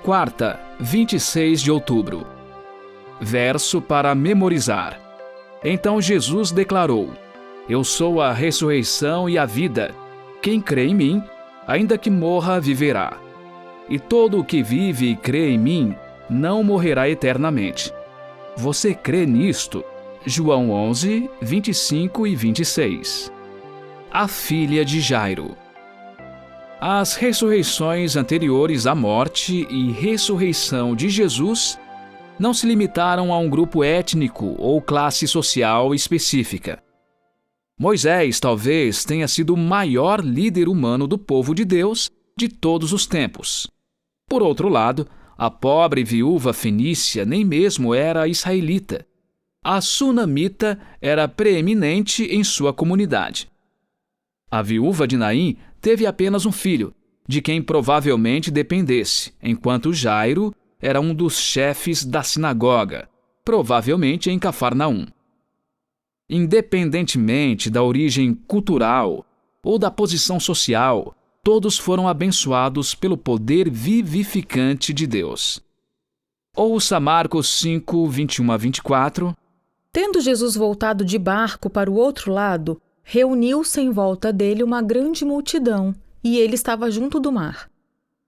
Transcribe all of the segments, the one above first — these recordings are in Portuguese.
Quarta, 26 de outubro. Verso para memorizar. Então Jesus declarou: Eu sou a ressurreição e a vida. Quem crê em mim, ainda que morra, viverá. E todo o que vive e crê em mim, não morrerá eternamente. Você crê nisto? João 11, 25 e 26. A filha de Jairo. As ressurreições anteriores à morte e ressurreição de Jesus não se limitaram a um grupo étnico ou classe social específica. Moisés talvez tenha sido o maior líder humano do povo de Deus de todos os tempos. Por outro lado, a pobre viúva fenícia nem mesmo era israelita. A sunamita era preeminente em sua comunidade. A viúva de Naim teve apenas um filho, de quem provavelmente dependesse, enquanto Jairo era um dos chefes da sinagoga, provavelmente em Cafarnaum. Independentemente da origem cultural ou da posição social, todos foram abençoados pelo poder vivificante de Deus. Ouça Marcos 5, 21 a 24. Tendo Jesus voltado de barco para o outro lado, reuniu-se em volta dele uma grande multidão, e ele estava junto do mar.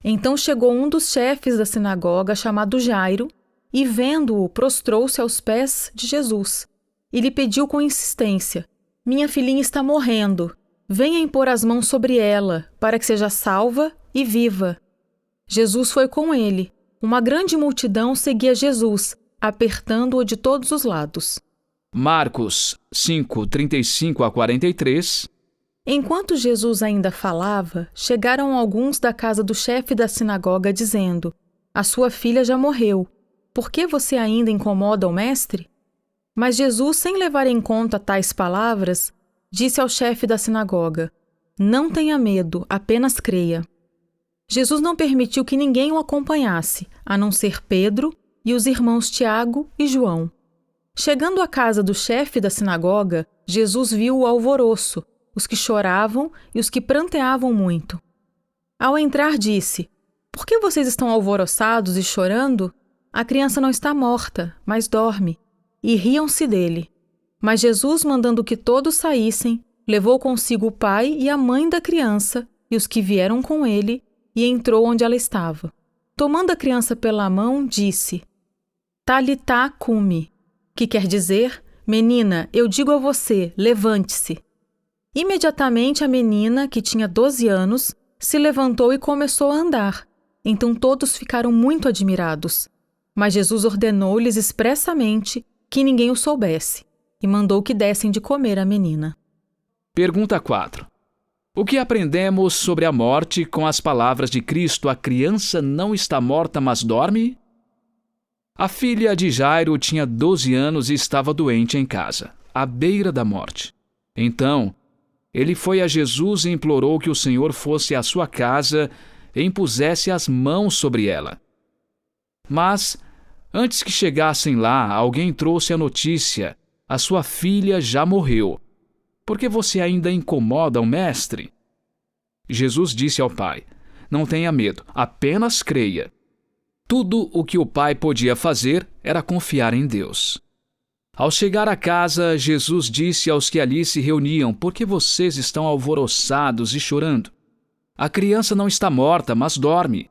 Então chegou um dos chefes da sinagoga, chamado Jairo, e vendo-o, prostrou-se aos pés de Jesus, e lhe pediu com insistência: Minha filhinha está morrendo, venha impor as mãos sobre ela, para que seja salva e viva. Jesus foi com ele. Uma grande multidão seguia Jesus, apertando-o de todos os lados. Marcos 5, 35 a 43. Enquanto Jesus ainda falava, chegaram alguns da casa do chefe da sinagoga dizendo: A sua filha já morreu. Por que você ainda incomoda o mestre? Mas Jesus, sem levar em conta tais palavras, disse ao chefe da sinagoga: Não tenha medo, apenas creia. Jesus não permitiu que ninguém o acompanhasse, a não ser Pedro e os irmãos Tiago e João. Chegando à casa do chefe da sinagoga, Jesus viu o alvoroço, os que choravam e os que pranteavam muito. Ao entrar, disse: Por que vocês estão alvoroçados e chorando? A criança não está morta, mas dorme. E riam-se dele. Mas Jesus, mandando que todos saíssem, levou consigo o pai e a mãe da criança e os que vieram com ele, e entrou onde ela estava. Tomando a criança pela mão, disse: Talitá cumi, que quer dizer: Menina, eu digo a você, levante-se. Imediatamente a menina, que tinha 12 anos, se levantou e começou a andar. Então todos ficaram muito admirados. Mas Jesus ordenou-lhes expressamente que ninguém o soubesse, e mandou que dessem de comer à menina. Pergunta 4. O que aprendemos sobre a morte com as palavras de Cristo: A criança não está morta, mas dorme? A filha de Jairo tinha 12 anos e estava doente em casa, à beira da morte. Então, ele foi a Jesus e implorou que o Senhor fosse à sua casa e impusesse as mãos sobre ela. Mas, antes que chegassem lá, alguém trouxe a notícia: A sua filha já morreu. Por que você ainda incomoda o mestre? Jesus disse ao pai: Não tenha medo, apenas creia. Tudo o que o pai podia fazer era confiar em Deus. Ao chegar à casa, Jesus disse aos que ali se reuniam: Por que vocês estão alvoroçados e chorando? A criança não está morta, mas dorme.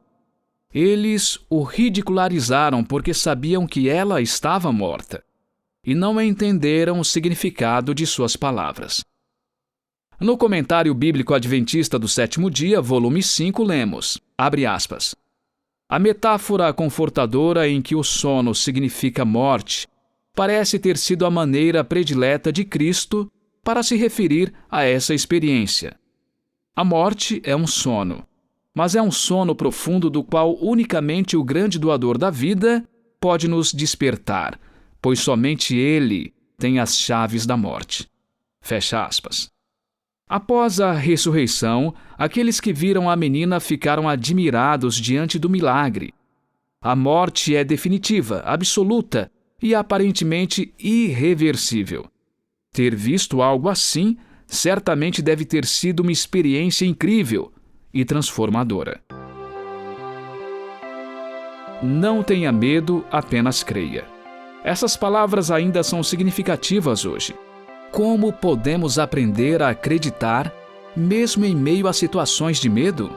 Eles o ridicularizaram porque sabiam que ela estava morta, e não entenderam o significado de suas palavras. No Comentário Bíblico Adventista do Sétimo Dia, volume 5, lemos, abre aspas, a metáfora confortadora em que o sono significa morte parece ter sido a maneira predileta de Cristo para se referir a essa experiência. A morte é um sono, mas é um sono profundo do qual unicamente o grande doador da vida pode nos despertar, pois somente Ele tem as chaves da morte. Fecha aspas. Após a ressurreição, aqueles que viram a menina ficaram admirados diante do milagre. A morte é definitiva, absoluta e aparentemente irreversível. Ter visto algo assim certamente deve ter sido uma experiência incrível e transformadora. Não tenha medo, apenas creia. Essas palavras ainda são significativas hoje. Como podemos aprender a acreditar, mesmo em meio a situações de medo?